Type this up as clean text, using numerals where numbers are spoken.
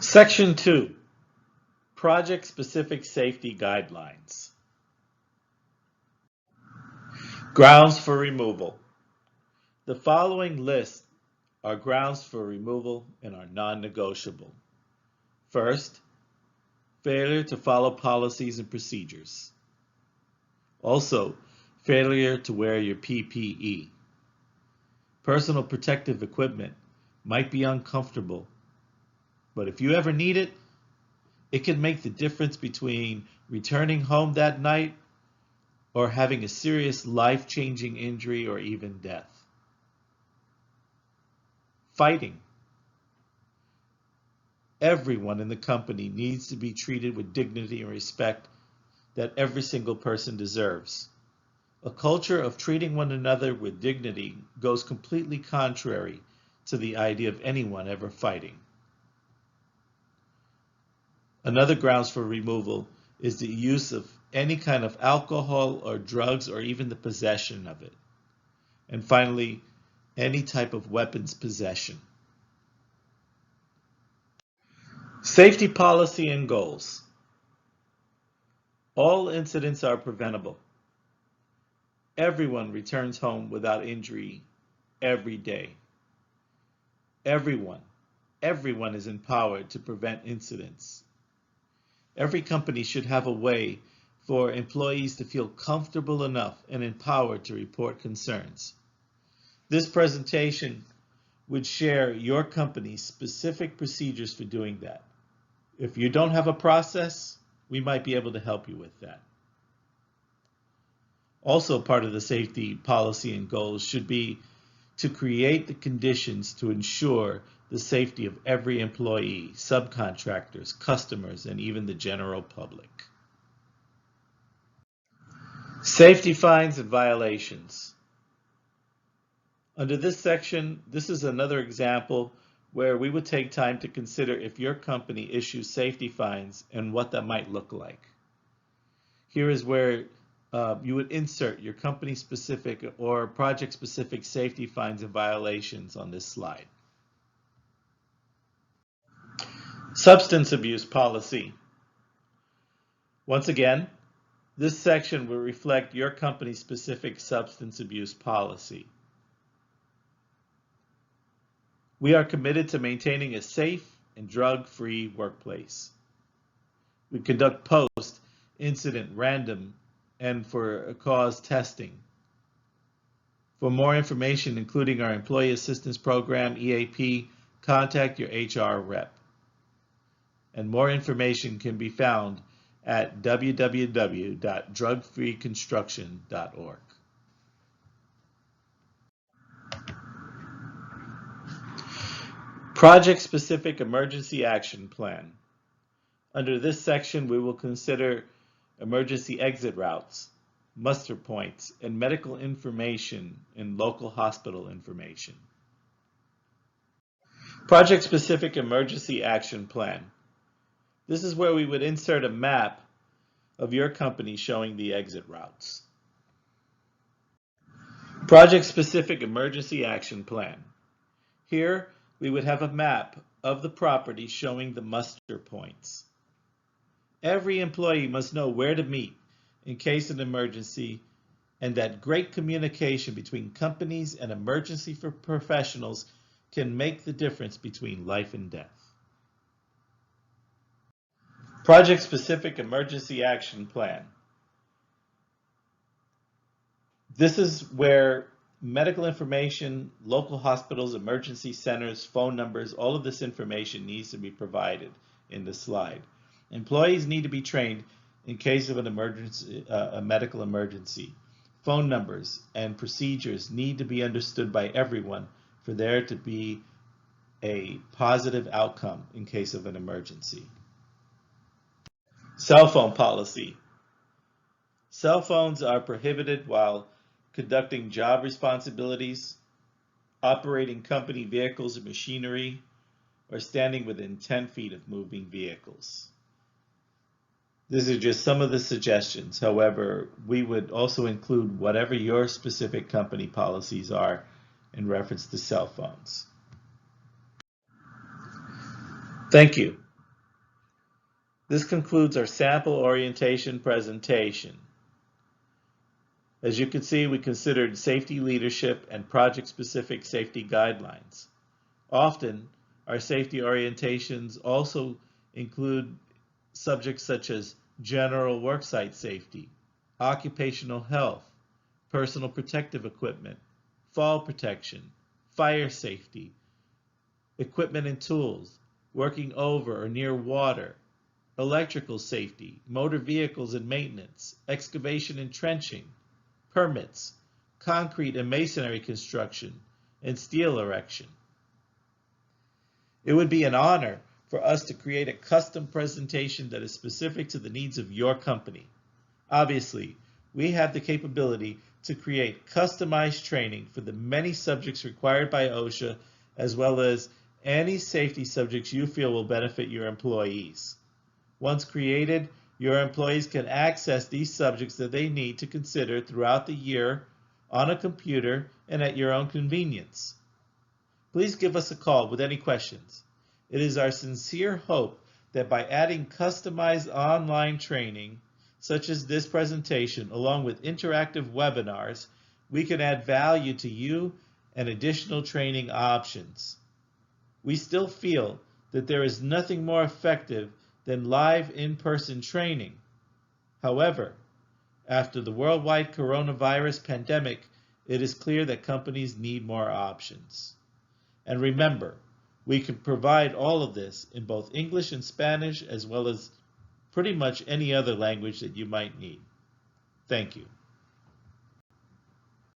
Section 2, Project-Specific Safety Guidelines. Grounds for removal. The following list are grounds for removal and are non-negotiable. First, failure to follow policies and procedures. Also, failure to wear your PPE. Personal protective equipment might be uncomfortable, but if you ever need it, it can make the difference between returning home that night or having a serious life-changing injury or even death. Fighting. Everyone in the company needs to be treated with dignity and respect that every single person deserves. A culture of treating one another with dignity goes completely contrary to the idea of anyone ever fighting. Another grounds for removal is the use of any kind of alcohol or drugs or even the possession of it. And finally, any type of weapons possession. Safety policy and goals. All incidents are preventable. Everyone returns home without injury every day. Everyone is empowered to prevent incidents. Every company should have a way for employees to feel comfortable enough and empowered to report concerns. This presentation would share your company's specific procedures for doing that. If you don't have a process, we might be able to help you with that. Also, part of the safety policy and goals should be to create the conditions to ensure the safety of every employee, subcontractors, customers, and even the general public. Safety fines and violations. Under this section, this is another example where we would take time to consider if your company issues safety fines and what that might look like. Here is where you would insert your company-specific or project-specific safety fines and violations on this slide. Substance abuse policy. Once again, this section will reflect your company's specific substance abuse policy. We are committed to maintaining a safe and drug-free workplace. We conduct post-incident random and for cause testing. For more information, including our Employee Assistance Program, EAP, contact your HR rep. And more information can be found at www.drugfreeconstruction.org. Project-Specific Emergency Action Plan. Under this section, we will consider emergency exit routes, muster points, and medical information and local hospital information. Project-Specific Emergency Action Plan. This is where we would insert a map of your company showing the exit routes. Project-Specific Emergency Action Plan. Here, we would have a map of the property showing the muster points. Every employee must know where to meet in case of an emergency, and that great communication between companies and emergency professionals can make the difference between life and death. Project-Specific Emergency Action Plan. This is where medical information, local hospitals, emergency centers, phone numbers, all of this information needs to be provided in the slide. Employees need to be trained in case of an emergency, a medical emergency. Phone numbers and procedures need to be understood by everyone for there to be a positive outcome in case of an emergency. Cell phone policy. Cell phones are prohibited while conducting job responsibilities, operating company vehicles and machinery, or standing within 10 feet of moving vehicles. These are just some of the suggestions. However, we would also include whatever your specific company policies are in reference to cell phones. Thank you. This concludes our sample orientation presentation. As you can see, we considered safety leadership and project-specific safety guidelines. Often, our safety orientations also include subjects such as general worksite safety, occupational health, personal protective equipment, fall protection, fire safety, equipment and tools, working over or near water, electrical safety, motor vehicles and maintenance, excavation and trenching, permits, concrete and masonry construction, and steel erection. It would be an honor for us to create a custom presentation that is specific to the needs of your company. Obviously, we have the capability to create customized training for the many subjects required by OSHA, as well as any safety subjects you feel will benefit your employees. Once created, your employees can access these subjects that they need to consider throughout the year on a computer and at your own convenience. Please give us a call with any questions. It is our sincere hope that by adding customized online training, such as this presentation, along with interactive webinars, we can add value to you and additional training options. We still feel that there is nothing more effective than live in-person training. However, after the worldwide coronavirus pandemic, it is clear that companies need more options. And remember, we can provide all of this in both English and Spanish, as well as pretty much any other language that you might need. Thank you.